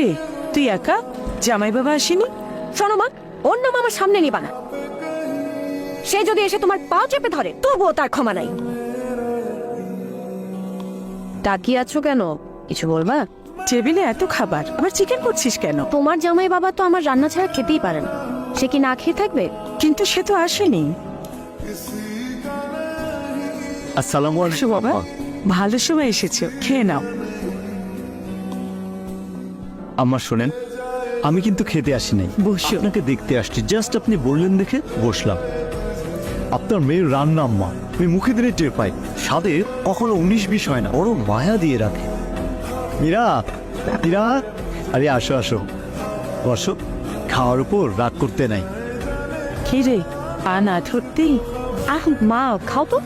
রে তুই একা? জামাই বাবা আসেনি? শোনো মা, ওর নাম আমার সামনে নিবা না। সে যদি এসে তোমার পা চেপে ধরে তবুও তার ক্ষমা নাই। তাকিয়ে আছো কেন, কিছু বলবা? টেবিলে এত খাবার, আবার চিকেন করছিস কেন? তোমার জামাই বাবা তো আমার রান্না ছাড়া খেতেই পারে না। সে কি না খেয়ে থাকবে? কিন্তু সে তো আসেনি। আসসালামু এসো আলাইকুম বাবা, ভালো সময় এসেছো, খেয়ে নাও। আম্মা শোনেন, আমি কিন্তু খেতে আসি নাই, বসো। আপনাকে দেখতে আসছি। জাস্ট আপনি বললেন দেখে বসলাম। আপনার মেয়ের রান্না আম্মা আমি মুখে দিলে টের পাই, স্বাদে কখনো 19-20 হয় না, বড় মায়া দিয়ে রাখে। মীরা, মীরা, আরে আসো আসো, বসো। খাওয়ার উপর রাগ করতে নাই। কি রে, পা না ধরতেই? আহ মা, খাও তো।